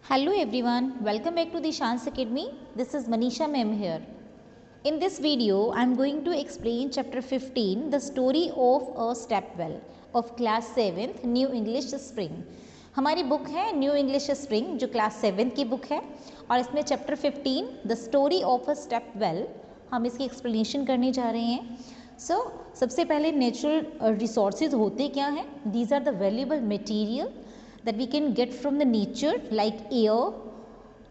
Hello everyone, welcome back to the Shans Academy. This is Manisha ma'am here. In this video, I am going to explain chapter 15, the story of a step well of class 7th New English Spring. हमारी book है new English spring जो class 7th की book है और इसमें chapter 15 the story of a step well हम इसकी explanation करने जा रहे हैं. सबसे पहले नेचुरल रिसोर्सेज होते क्या हैं. These are the valuable material that we can get from the nature like air,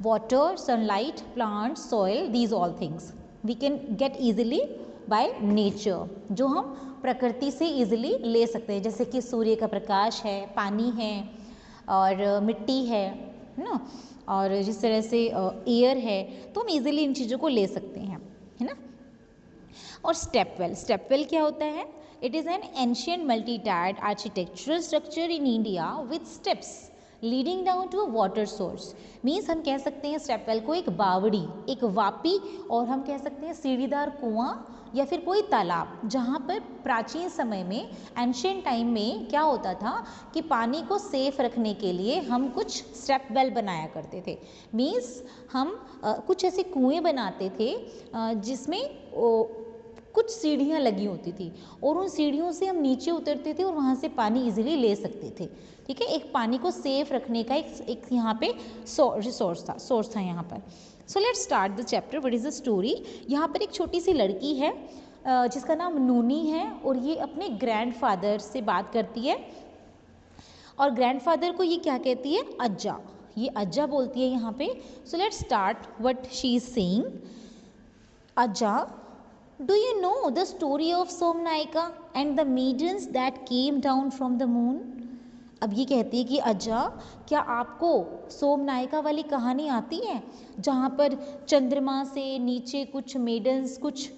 water, sunlight, plants, soil, these all things we can get easily by nature, जो हम प्रकृति से easily ले सकते हैं, जैसे कि सूर्य का प्रकाश है, पानी है और मिट्टी है ना, और जिस तरह से एयर है, तो हम easily इन चीज़ों को ले सकते हैं, है ना. और स्टेप वेल क्या होता है. It is an ancient multi-tiered architectural structure in India with steps leading down to a water source. Means हम कह सकते हैं स्टेप वेल को एक बावड़ी, एक वापी, और हम कह सकते हैं सीढ़ीदार कुआं या फिर कोई तालाब, जहाँ पर प्राचीन समय में एंशियंट टाइम में क्या होता था कि पानी को सेफ रखने के लिए हम कुछ स्टेप वेल बनाया करते थे. मीन्स हम कुछ ऐसे कुएं बनाते थे जिसमें कुछ सीढ़ियाँ लगी होती थी और उन सीढ़ियों से हम नीचे उतरते थे और वहाँ से पानी इजीली ले सकते थे. ठीक है, एक पानी को सेफ रखने का एक यहाँ पे सोर्स था यहाँ पर. So let's start the chapter. What is the story. यहाँ पर एक छोटी सी लड़की है जिसका नाम नूनी है और ये अपने ग्रैंडफादर से बात करती है और ग्रैंडफादर को ये क्या कहती है, अज्जा. ये अज्जा बोलती है यहाँ पे. So let's start what she is saying. अज्जा, do you know the story of Somnaika and the maidens that came down from the moon? अब ये कहती है कि अज्जा, क्या आपको सोमनायिका वाली कहानी आती है जहाँ पर चंद्रमा से नीचे कुछ मेडन्स, कुछ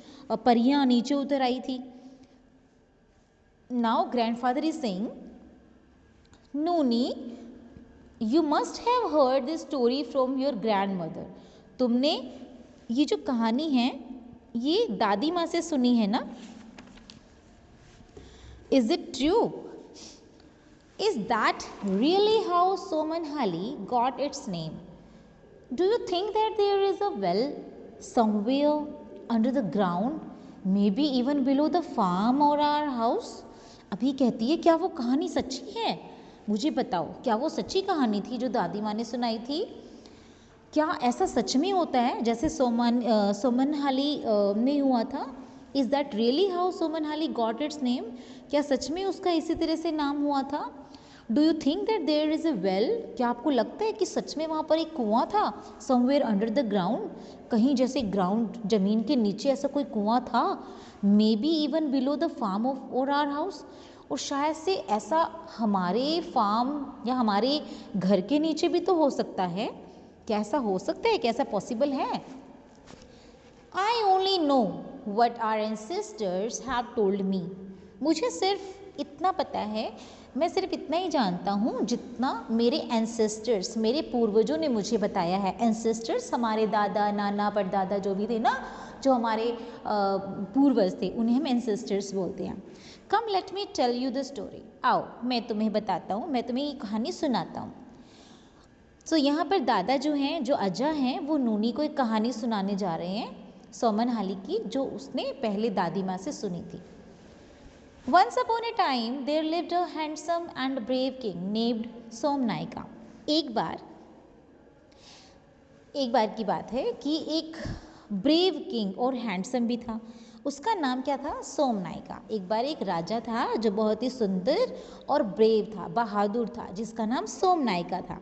परियां नीचे उतर आई थी. Now grandfather is saying, Nooni, you must have heard this story from your grandmother. तुमने ये जो कहानी है ये दादी माँ से सुनी है ना. Is it true? Is that really how Somanahalli got its name? Do you think that there is a well somewhere under the ground, maybe even below the farm or our house? अभी कहती है क्या वो कहानी सच्ची है, मुझे बताओ, क्या वो सच्ची कहानी थी जो दादी माँ ने सुनाई थी? क्या ऐसा सच में होता है जैसे सोमनहाली में हुआ था? Is that really how Somanahalli got its name? क्या सच में उसका इसी तरह से नाम हुआ था? Do you think that there is a well? क्या आपको लगता है कि सच में वहाँ पर एक कुआं था, समवेयर अंडर द ग्राउंड, कहीं जैसे ग्राउंड ज़मीन के नीचे ऐसा कोई कुआं था, maybe even below the farm of और आवर हाउस, और शायद से ऐसा हमारे फार्म या हमारे घर के नीचे भी तो हो सकता है. क्या ऐसा हो सकता है, कैसा पॉसिबल है? I only know what our ancestors have told me. मुझे सिर्फ इतना पता है, मैं सिर्फ इतना ही जानता हूँ जितना मेरे एंसेस्टर्स, मेरे पूर्वजों ने मुझे बताया है. एंसेस्टर्स हमारे दादा, नाना, परदादा जो भी थे ना, जो हमारे पूर्वज थे, उन्हें हम एंसेस्टर्स बोलते हैं. Come let me tell you the story. आओ मैं तुम्हें बताता हूँ, मैं तुम्हें ये कहानी सुनाता हूँ. सो यहाँ पर दादा जो हैं, जो अज्जा हैं, वो नूनी को एक कहानी सुनाने जा रहे हैं सोमनहाली की, जो उसने पहले दादी माँ से सुनी थी. Once upon a time there lived a handsome and brave king named Somanayaka. एक बार की बात है कि एक ब्रेव किंग और हैंडसम भी था. उसका नाम क्या था? सोमनायका. एक बार एक राजा था जो बहुत ही सुंदर और ब्रेव था, बहादुर था, जिसका नाम सोमनायका था.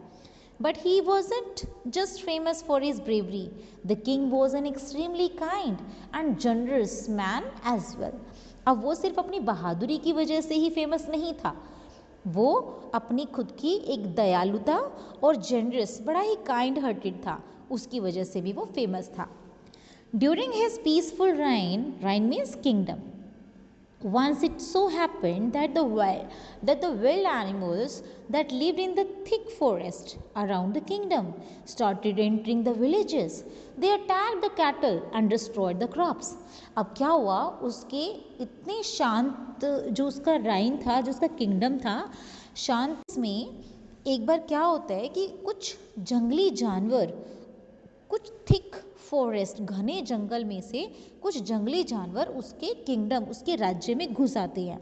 But he wasn't just famous for his bravery. The king was an extremely kind and generous man as well. अब वो सिर्फ अपनी बहादुरी की वजह से ही फेमस नहीं था, वो अपनी खुद की एक दयालुता और जेनरस, बड़ा ही काइंड हार्टेड था, उसकी वजह से भी वो फेमस था. During his peaceful reign means kingdom, once it so happened that the wild animals that lived in the thick forest around the kingdom started entering the villages. They attacked the cattle and destroyed the crops. अब क्या हुआ, उसके शांत जो उसका राइन था, जो उसका किंगडम था, शांत में एक बार क्या होता है कि कुछ जंगली जानवर, कुछ थिक फॉरेस्ट, घने जंगल में से कुछ जंगली जानवर उसके किंगडम, उसके राज्य में घुस आते हैं।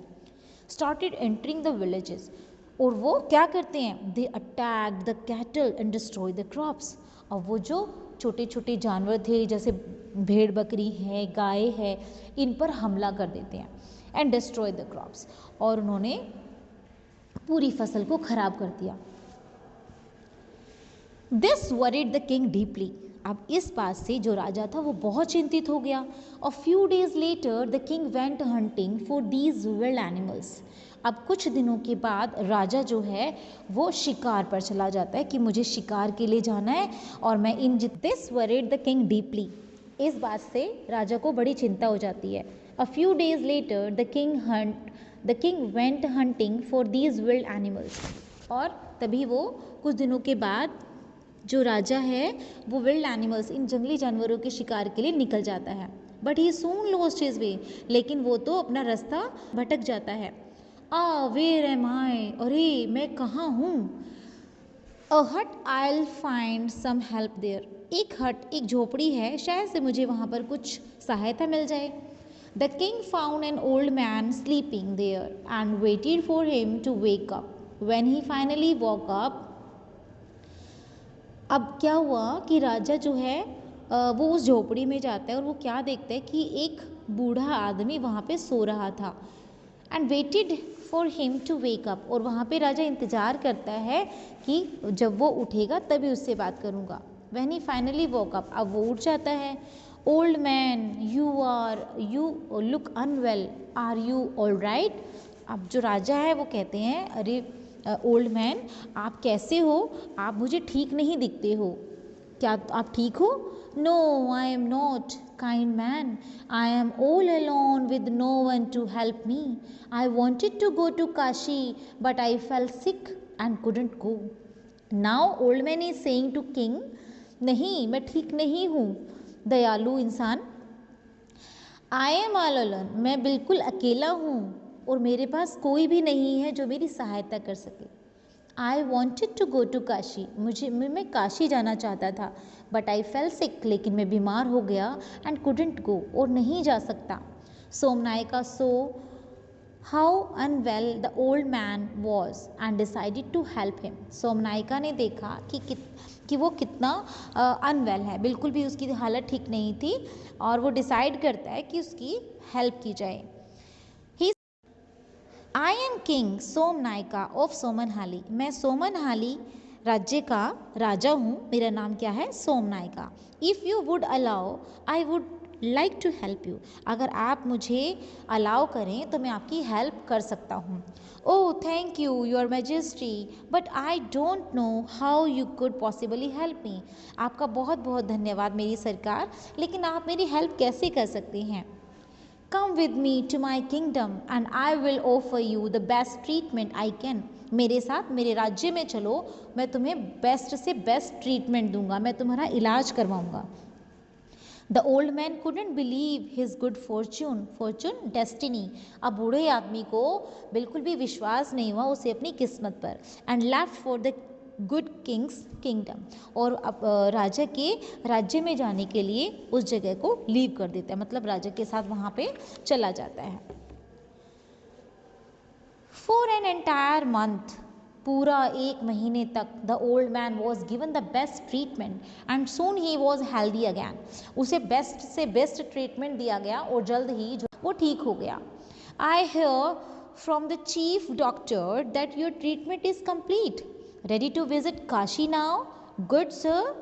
स्टार्टेड एंटरिंग द विलेजेस, और वो क्या करते हैं, they attack the cattle and destroy the crops. और वो जो छोटे छोटे जानवर थे जैसे भेड़ बकरी है, गाय है, इन पर हमला कर देते हैं एंड डिस्ट्रॉय द क्रॉप्स, और उन्होंने पूरी फसल को खराब कर दिया। This worried the king deeply, अब इस बात से जो राजा था वो बहुत चिंतित हो गया। A few days later the king went hunting for these wild animals, अब कुछ दिनों के बाद राजा जो है वो शिकार पर चला जाता है कि मुझे शिकार के लिए जाना है और मैं in this worried the king deeply, इस बात से राजा को बड़ी चिंता हो जाती है। A few days later the king went hunting for these wild animals, और तभी वो कुछ दिनों के बाद जो राजा है वो विल्ड एनिमल्स, इन जंगली जानवरों के शिकार के लिए निकल जाता है। But he soon lost his way, लेकिन वो तो अपना रास्ता भटक जाता है। वेयर एम आई, अरे मैं कहाँ हूँ। A hut I will find some help there, एक हट, एक झोपड़ी है, शायद से मुझे वहाँ पर कुछ सहायता मिल जाए। The king found an old man sleeping there and waited for him to wake up. When he finally woke up, अब क्या हुआ कि राजा जो है वो उस झोपड़ी में जाता है और वो क्या देखता है कि एक बूढ़ा आदमी वहाँ पे सो रहा था। And waited for him to wake up, और वहाँ पे राजा इंतज़ार करता है कि जब वो उठेगा तभी उससे बात करूँगा। When he finally woke up, अब वो उठ जाता है। Old man you look unwell, are you all right. अब जो राजा है वो कहते हैं, अरे ओल्ड मैन आप कैसे हो, आप मुझे ठीक नहीं दिखते हो, क्या आप ठीक हो। No I am not kind man, I am all alone with no one to help me. I wanted to go to Kashi but I fell sick and couldn't go. Now old man is saying to king, नहीं मैं ठीक नहीं हूँ दयालु इंसान, आई am all alone, मैं बिल्कुल अकेला हूँ और मेरे पास कोई भी नहीं है जो मेरी सहायता कर सके। I wanted to go to Kashi, मैं काशी जाना चाहता था, बट आई फेल सिक, लेकिन मैं बीमार हो गया, एंड कुडंट गो, और नहीं जा सकता। Somanayaka saw how unwell the old man was and decided to help him. Somanayaka ने देखा कि वो कितना अनवेल है, बिल्कुल भी उसकी हालत ठीक नहीं थी, और वो डिसाइड करता है कि उसकी हेल्प की जाए। आई एम किंग सोमनायका ऑफ सोमनहाली, मैं सोमनहाली राज्य का राजा हूँ, मेरा नाम क्या है, Somanayaka. If you would allow I would like to help you, अगर आप मुझे अलाउ करें तो मैं आपकी हेल्प कर सकता हूँ। Oh thank you your majesty, but I don't know how you could possibly help me, आपका बहुत बहुत धन्यवाद मेरी सरकार, लेकिन आप मेरी हेल्प कैसे कर सकते हैं। Come with me to my kingdom and I will offer you the best treatment I can. मेरे साथ मेरे राज्य में चलो, मैं तुम्हें बेस्ट से बेस्ट ट्रीटमेंट दूंगा, मैं तुम्हारा इलाज करवाऊंगा। The old man couldn't believe his good fortune destiny, अब बूढ़े आदमी को बिल्कुल भी विश्वास नहीं हुआ उसे अपनी किस्मत पर, and left for the good Kings kingdom, और अब राजा के राज्य में जाने के लिए उस जगह को लीव कर देता है, मतलब राजा के साथ वहाँ पे चला जाता है। फॉर एन एंटायर मंथ, पूरा एक महीने तक the old man was given the best treatment and soon ही वॉज हेल्दी अगैन, उसे बेस्ट से बेस्ट ट्रीटमेंट दिया गया और जल्द ही वो ठीक हो गया। I hear from the chief doctor that your treatment is complete, ready to visit Kashi now, good sir.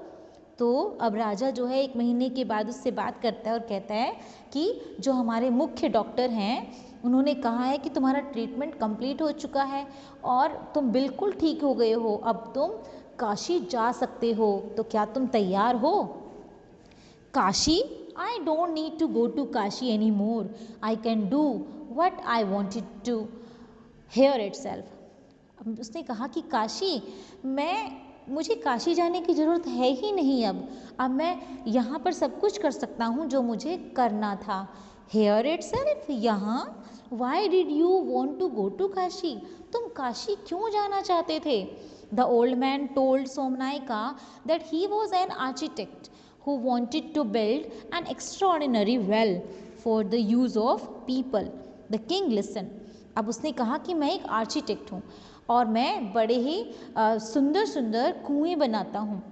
तो अब राजा जो है एक महीने के बाद उससे बात करता है और कहता है कि जो हमारे मुख्य डॉक्टर हैं उन्होंने कहा है कि तुम्हारा ट्रीटमेंट कंप्लीट हो चुका है और तुम बिल्कुल ठीक हो गए हो, अब तुम काशी जा सकते हो, तो क्या तुम तैयार हो। Kashi, I don't need to go to Kashi any more, I can do what I wanted to here itself. उसने कहा कि काशी, मुझे काशी जाने की ज़रूरत है ही नहीं, अब मैं यहाँ पर सब कुछ कर सकता हूँ जो मुझे करना था। हेयर इट सेल्फ, यहाँ, why did you want to go to Kashi, तुम काशी क्यों जाना चाहते थे। The old man told Somnaika that he was an architect who wanted to build an extraordinary well for the use of people. The king listened. अब उसने कहा कि मैं एक आर्किटेक्ट हूँ और मैं बड़े ही सुंदर सुंदर कुएं बनाता हूँ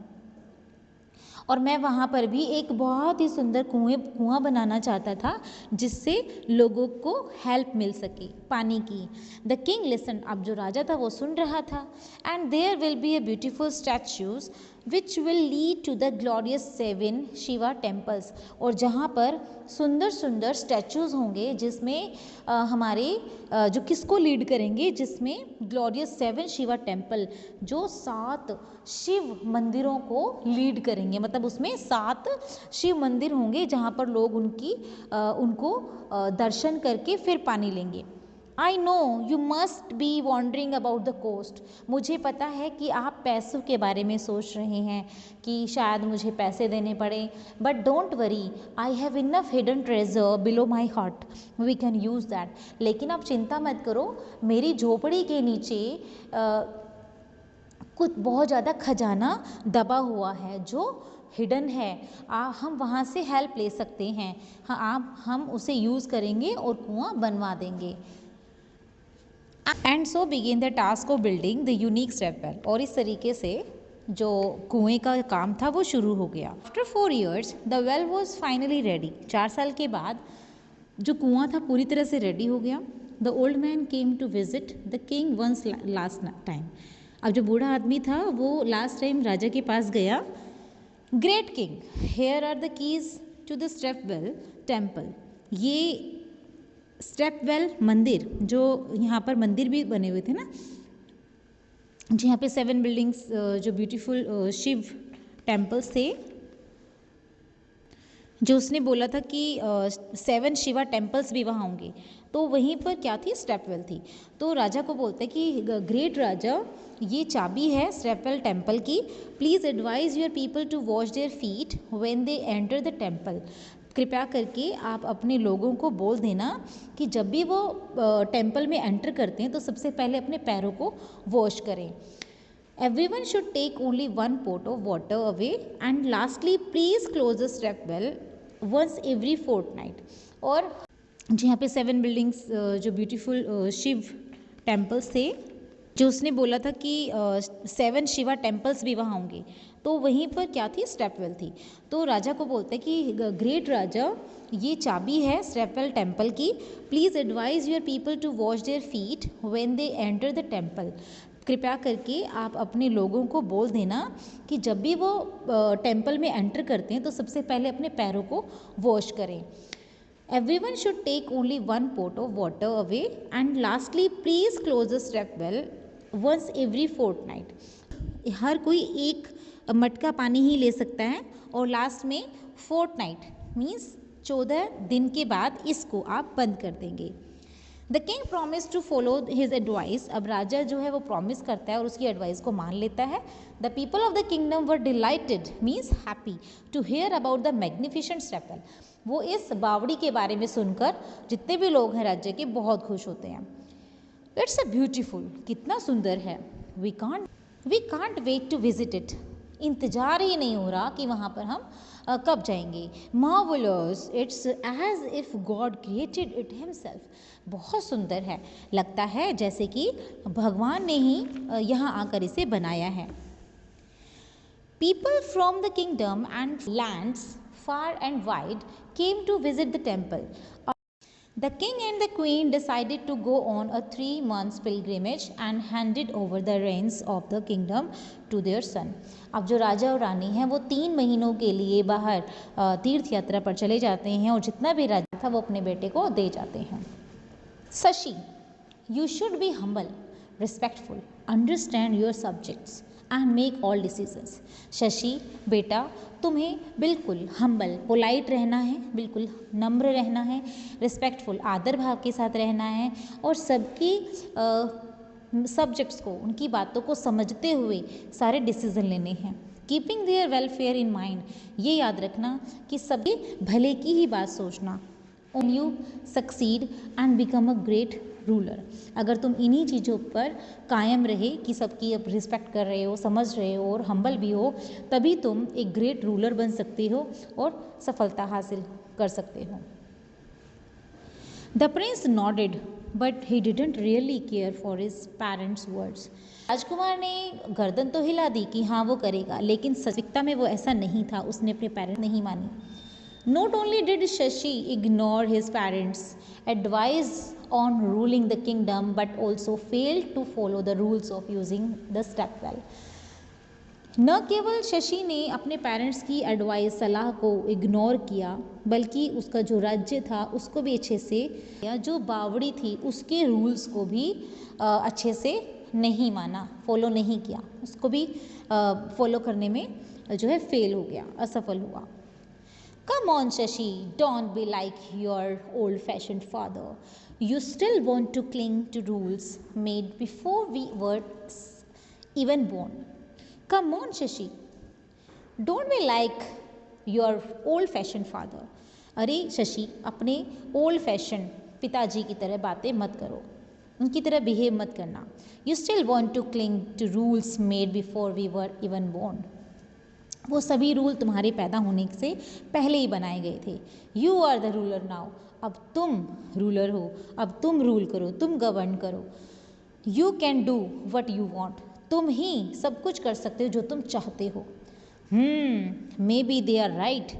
और मैं वहाँ पर भी एक बहुत ही सुंदर कुआं बनाना चाहता था जिससे लोगों को हेल्प मिल सके पानी की. The king listen. अब जो राजा था वो सुन रहा था. And there will be a beautiful statues which will lead to the glorious 7 Shiva temples. और जहाँ पर सुंदर सुंदर स्टैचूज होंगे जिसमें हमारे जो किसको लीड करेंगे, जिसमें ग्लोरियस 7 शिवा टेम्पल जो 7 शिव मंदिरों को लीड करेंगे. मतलब उसमें 7 शिव मंदिर होंगे जहाँ पर लोग उनको दर्शन करके फिर पानी लेंगे. I know you must be wondering about the coast. मुझे पता है कि आप पैसों के बारे में सोच रहे हैं कि शायद मुझे पैसे देने पड़े. But don't worry, I have enough hidden treasure below my heart, we can use that. लेकिन आप चिंता मत करो, मेरी झोपड़ी के नीचे कुछ बहुत ज़्यादा खजाना दबा हुआ है जो हिडन है. हम वहाँ से हेल्प ले सकते हैं. हाँ, हम उसे यूज़ करेंगे और कुआं बनवा देंगे. And so begin the task of building the unique step well. और इस तरीके से जो कुएं का काम था वो शुरू हो गया. After 4 years the well was finally ready. 4 साल के बाद जो कुआं था पूरी तरह से रेडी हो गया. The old man came to visit the king once last time. अब जो बूढ़ा आदमी था वो लास्ट टाइम राजा के पास गया. Great king, here are the keys to the step well temple. ये स्टेप वेल मंदिर, जो यहाँ पर मंदिर भी बने हुए थे ना, जहाँ पे 7 बिल्डिंग्स जो ब्यूटीफुल शिव टेम्पल्स थे, जो उसने बोला था कि 7 शिवा टेम्पल्स भी वहाँ होंगे. तो वहीं पर क्या थी, स्टेप वेल थी. तो राजा को बोलते हैं कि ग्रेट राजा, ये चाबी है स्टेप वेल टेम्पल की. Please advise your people to wash their feet when they enter the temple. कृपया करके आप अपने लोगों को बोल देना कि जब भी वो टेम्पल में एंटर करते हैं तो सबसे पहले अपने पैरों को वॉश करें. Everyone should take only 1 pot of water away, and lastly please close the step well once every fortnight. और जहाँ पे 7 बिल्डिंग्स जो ब्यूटीफुल शिव टेम्पल्स थे, जो उसने बोला था कि 7 शिवा टेम्पल्स भी वहाँ होंगे. तो वहीं पर क्या थी, स्टेप वेल थी. तो राजा को बोलते हैं कि ग्रेट राजा, ये चाबी है स्टेप वेल टेम्पल की. Please advise your people to wash their feet when they enter the temple. कृपया करके आप अपने लोगों को बोल देना कि जब भी वो टेम्पल में एंटर करते हैं तो सबसे पहले अपने पैरों को वॉश करें. Everyone should take only 1 pot of water away, and lastly please close the step well once every fortnight. हर कोई एक मटका पानी ही ले सकता है और लास्ट में fortnight मीन्स 14 दिन के बाद इसको आप बंद कर देंगे. The king promise to follow his advice. अब राजा जो है वो प्रॉमिस करता है और उसकी एडवाइस को मान लेता है. The people of the kingdom were delighted means happy to hear about the magnificent step well. वो इस बावड़ी के बारे में सुनकर, जितने भी लोग हैं राज्य के, बहुत खुश होते हैं. इट्स अ ब्यूटीफुल, कितना सुंदर है. We can't wait to visit it. इंतज़ार ही नहीं हो रहा कि वहाँ पर हम कब जाएंगे. Marvellous, it's as if God created it himself. बहुत सुंदर है, लगता है जैसे कि भगवान ने ही यहाँ आकर इसे बनाया है. People from the kingdom and lands far and wide came to visit the temple. The king and the queen decided to go on a 3 months pilgrimage and handed over the reins of the kingdom to their son. अब जो राजा और रानी हैं वो 3 महीनों के लिए बाहर तीर्थ यात्रा पर चले जाते हैं और जितना भी राज्य था वो अपने बेटे को दे जाते हैं. Sashi, you should be humble, respectful, understand your subjects and make all decisions. Shashi बेटा, तुम्हें बिल्कुल हम्बल, पोलाइट रहना है, बिल्कुल नम्र रहना है, रिस्पेक्टफुल, आदर भाव के साथ रहना है और सबकी सब्जेक्ट्स को, उनकी बातों को समझते हुए सारे डिसीजन लेने हैं. Keeping their welfare in mind, ये याद रखना कि सभी भले की ही बात सोचना. When you succeed and become a great ruler. अगर तुम इन्हीं चीज़ों पर कायम रहे कि सबकी अब रिस्पेक्ट कर रहे हो, समझ रहे हो और हम्बल भी हो, तभी तुम एक ग्रेट रूलर बन सकते हो और सफलता हासिल कर सकते हो। The prince nodded, but he didn't really care for his parents' words. राजकुमार ने गर्दन तो हिला दी कि हाँ वो करेगा, लेकिन वास्तविकता में वो ऐसा नहीं था। उसने अपने पेरेंट्स नहीं मानी। Not only did Shashi ignore his parents' advice on ruling the kingdom, but also failed to follow the rules of using the step well. न केवल शशि ने अपने पेरेंट्स की एडवाइस सलाह को इग्नोर किया, बल्कि उसका जो राज्य था उसको भी अच्छे से, या जो बावड़ी थी उसके रूल्स को भी अच्छे से नहीं माना, फॉलो नहीं किया, उसको भी फॉलो करने में जो है फेल हो गया, असफल हुआ। Come on, Shashi, don't be like your old-fashioned father. You still want to cling to rules made before we were even born. Come on, Shashi, don't be like your old-fashioned father. अरे शशि, अपने old fashion पिताजी की तरह बातें मत करो, उनकी तरह बिहेव मत करना। You still want to cling to rules made before we were even born. वो सभी रूल तुम्हारे पैदा होने से पहले ही बनाए गए थे। You are the ruler now, अब तुम रूलर हो, अब तुम रूल करो, तुम गवर्न करो। You can do what you want, तुम ही सब कुछ कर सकते हो जो तुम चाहते हो। Maybe they are right.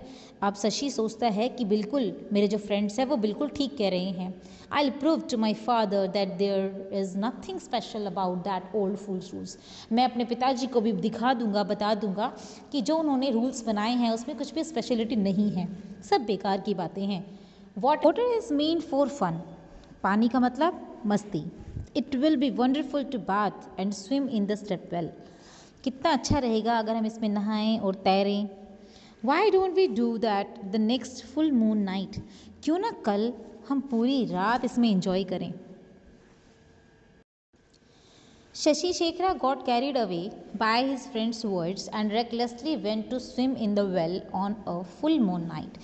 अब शशि सोचता है कि बिल्कुल मेरे जो फ्रेंड्स हैं वो बिल्कुल ठीक कह रहे हैं। I will prove to my father that there is nothing special about that old fool's rules. मैं अपने पिताजी को भी दिखा दूंगा, बता दूंगा कि जो उन्होंने रूल्स बनाए हैं उसमें कुछ भी स्पेशलिटी नहीं है, सब बेकार की बातें हैं। Water is mean for fun, पानी का मतलब मस्ती। It will be wonderful to bath and swim in the step well. कितना अच्छा रहेगा अगर हम इसमें नहाएं और तैरें। Why don't we do that the next full moon night, क्यों ना कल हम पूरी रात इसमें एंजॉय करें। Shashi Shekhara got carried away by his friend's words and recklessly went to swim in the well on a full moon night.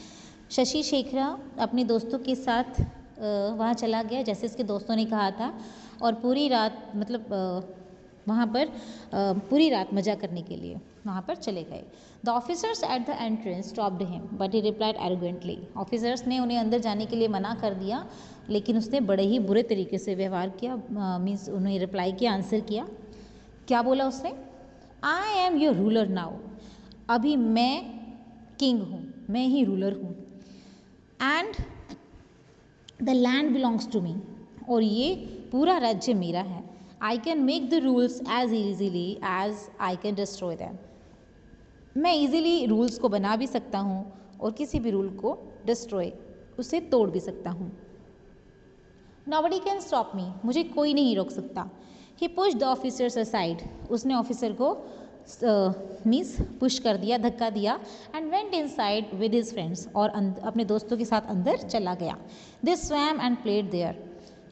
Shashi शेखरा अपने दोस्तों के साथ वहाँ चला गया जैसे उसके दोस्तों ने कहा था, और पूरी रात मतलब वहाँ पर पूरी रात मज़ा करने के लिए वहाँ पर चले गए। The officers at the entrance stopped him but he replied arrogantly. Officers ने उन्हें अंदर जाने के लिए मना कर दिया, लेकिन उसने बड़े ही बुरे तरीके से व्यवहार किया, मीन्स उन्हें रिप्लाई किया, आंसर किया। क्या बोला उसने? I am your ruler now, अभी मैं किंग हूँ, मैं ही रूलर हूँ। And the land belongs to me, और ये पूरा राज्य मेरा है। I can make the rules as easily as I can destroy them. मैं ईजीली रूल्स को बना भी सकता हूँ और किसी भी रूल को डिस्ट्रॉय, उसे तोड़ भी सकता हूँ। Nobody can stop me, मुझे कोई नहीं रोक सकता। He pushed the officers aside, उसने ऑफिसर को मीन्स पुश कर दिया, धक्का दिया, and went inside with his friends, और अपने दोस्तों के साथ अंदर चला गया। They swam and played there,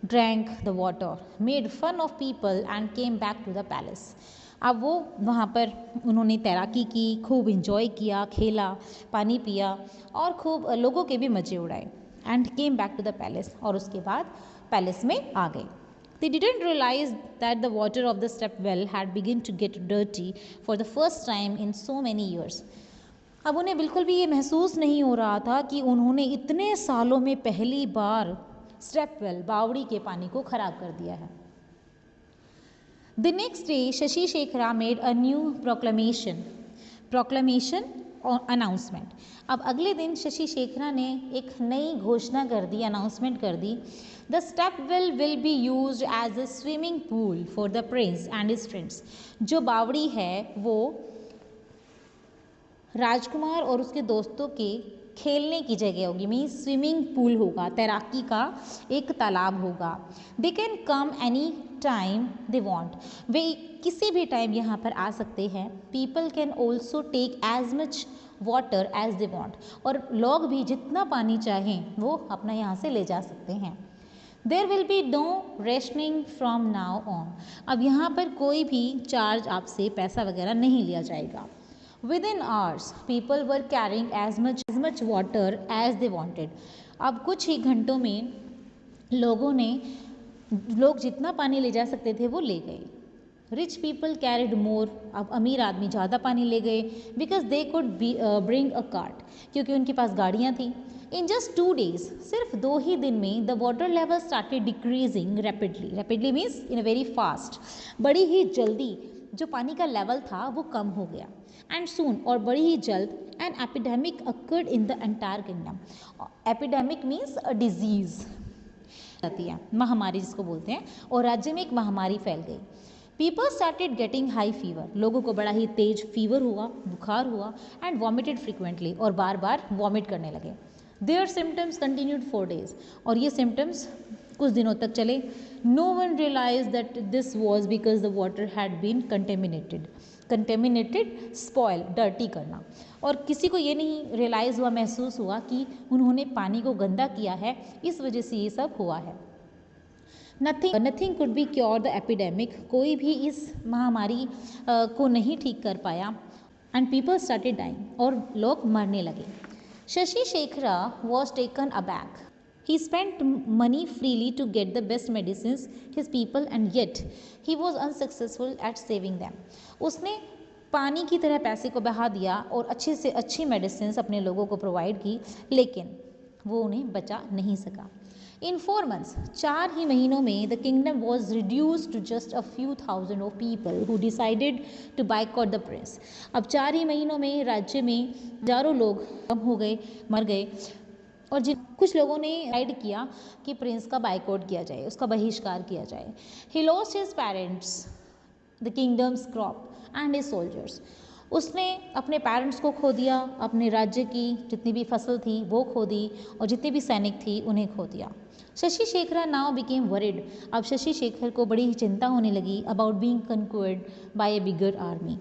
drank the water, made fun of people and came back to the palace. अब वो वहाँ पर उन्होंने तैराकी की, खूब इंजॉय किया, खेला, पानी पिया और खूब लोगों के भी मज़े उड़ाए। And came back to the palace, और उसके बाद पैलेस में आ गए। They didn't realize that the water of the step well had begun to get dirty for the first time in so many years. अब उन्हें बिल्कुल भी ये महसूस नहीं हो रहा था कि उन्होंने इतने सालों में पहली बार स्टेप वेल बावड़ी के पानी को खराब कर दिया है। The next day, Shashi Shekhara made a new proclamation और अनाउंसमेंट। अब अगले दिन शशि शेखरा ने एक नई घोषणा कर दी, अनाउंसमेंट कर दी। The step well will be used as a swimming pool for the prince and his friends. जो बावड़ी है वो राजकुमार और उसके दोस्तों के खेलने की जगह होगी, मीन्स स्विमिंग पूल होगा, तैराकी का एक तालाब होगा। They can come any time they want, वे किसी भी टाइम यहाँ पर आ सकते हैं। People can also take as much water as they want, और लोग भी जितना पानी चाहें वो अपना यहाँ से ले जा सकते हैं। There will be no rationing from now on, अब यहाँ पर कोई भी चार्ज आपसे पैसा वगैरह नहीं लिया जाएगा। Within hours, people were carrying as much water as they wanted. अब कुछ ही घंटों में लोगों ने लोग जितना पानी ले जा सकते थे वो ले गए। रिच पीपल कैरिड मोर, अब अमीर आदमी ज़्यादा पानी ले गए, because they could bring a cart, क्योंकि उनके पास गाड़ियाँ थी। इन जस्ट 2 days, सिर्फ 2 ही दिन में the water level started decreasing rapidly. Rapidly means in a very fast, बड़ी ही जल्दी जो पानी का लेवल था वो कम हो गया। एंड सून, और बड़ी ही जल्द, an epidemic occurred in the entire kingdom. Epidemic means a disease आती है, महामारी जिसको बोलते हैं, और राज्य में एक महामारी फैल गई। People started getting high fever, लोगों को बड़ा ही तेज फीवर हुआ, बुखार हुआ, एंड वॉमिटेड फ्रिक्वेंटली, और बार बार वॉमिट करने लगे। देयर सिम्टम्स कंटिन्यूड 4 days, और ये सिम्टम्स कुछ दिनों तक चले। No one realise that this was because the water had been contaminated. Contaminated spoil, dirty करना, और किसी को ये नहीं रियलाइज़ हुआ, महसूस हुआ कि उन्होंने पानी को गंदा किया है, इस वजह से ये सब हुआ है। Nothing could be cure the epidemic, कोई भी इस महामारी को नहीं ठीक कर पाया। एंड पीपल स्टार्टेड डाइंग, और लोग मरने लगे। Shashi Shekhara was taken aback, he spent money freely to get the best medicines his people, and yet he was unsuccessful at saving them. उसने पानी की तरह पैसे को बहा दिया और अच्छे से अच्छी मेडिसिन अपने लोगों को प्रोवाइड की, लेकिन वो उन्हें बचा नहीं सका। इन 4 months, 4 ही महीनों में, the kingdom was reduce to just a few thousand of people who decided to boycott the prince. अब 4 ही महीनों में राज्य में हजारों लोग कम हो गए, मर गए, और जिन कुछ लोगों ने डिसाइड किया कि प्रिंस का बाइकआउट किया जाए, उसका बहिष्कार किया जाए। He lost his parents, the kingdoms crop and his soldiers. उसने अपने पेरेंट्स को खो दिया, अपने राज्य की जितनी भी फसल थी वो खो दी, और जितने भी सैनिक थी उन्हें खो दिया। Shashi Shekhara now became worried, अब शशि शेखर को बड़ी चिंता होने लगी about being conquered by a bigger army,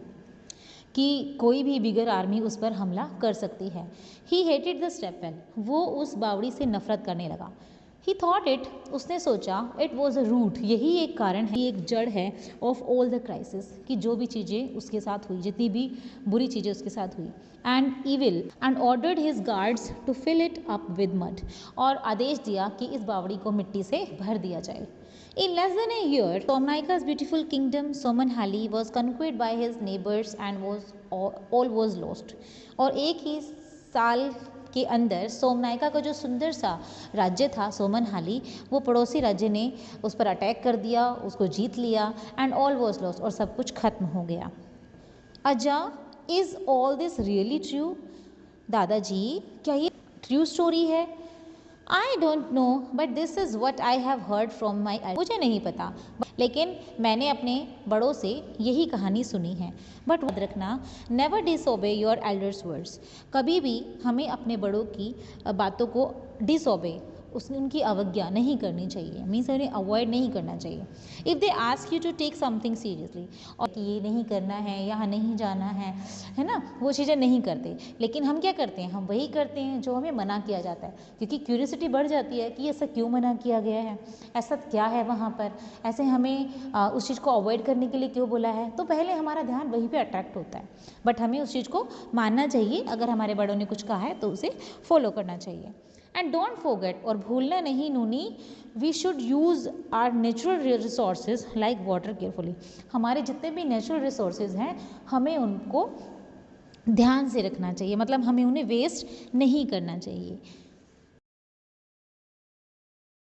कि कोई भी बिगर आर्मी उस पर हमला कर सकती है। ही हेटेड द स्टेपवेल, वो उस बावड़ी से नफरत करने लगा। ही थॉट इट, उसने सोचा, इट वॉज अ रूट, यही एक कारण है, एक जड़ है ऑफ ऑल द क्राइसिस, कि जो भी चीज़ें उसके साथ हुई, जितनी भी बुरी चीज़ें उसके साथ हुई। And evil, and ordered his guards to fill it up with mud, और आदेश दिया कि इस बावड़ी को मिट्टी से भर दिया जाए। In less than a year, Somnaika's beautiful kingdom, Somanhali, was conquered by his neighbors and all was lost. और एक ही साल के अंदर सोमनाइका का जो सुंदर सा राज्य था सोमनहाली, वो पड़ोसी राज्य ने उस पर अटैक कर दिया, उसको जीत लिया, एंड ऑल वॉज लॉस्ट, और सब कुछ खत्म हो गया। अजा, is all this really true? दादाजी, क्या ये ट्रू स्टोरी है? I don't know, but this is what I have heard from my, मुझे नहीं पता, लेकिन मैंने अपने बड़ों से यही कहानी सुनी है। बट याद रखना, never disobey your elders words, कभी भी हमें अपने बड़ों की बातों को डिसओबे, उनकी अवज्ञा नहीं करनी चाहिए, मीन्स उन्हें अवॉइड नहीं करना चाहिए। If they ask you to take something seriously, और कि ये नहीं करना है, यहाँ नहीं जाना है ना, वो चीज़ें नहीं करते, लेकिन हम क्या करते हैं, हम वही करते हैं जो हमें मना किया जाता है, क्योंकि क्यूरियोसिटी बढ़ जाती है कि ऐसा क्यों मना किया गया है, ऐसा क्या है वहाँ पर, ऐसे हमें उस चीज़ को अवॉइड करने के लिए क्यों बोला है, तो पहले हमारा ध्यान वहीं पर अट्रैक्ट होता है। बट हमें उस चीज़ को मानना चाहिए, अगर हमारे बड़ों ने कुछ कहा है तो उसे फॉलो करना चाहिए। एंड डोंट फॉरगेट, और भूलना नहीं Nooni, we should use our natural resources like water carefully, हमारे जितने भी नेचुरल रिसोर्सेज हैं हमें उनको ध्यान से रखना चाहिए, मतलब हमें उन्हें वेस्ट नहीं करना चाहिए।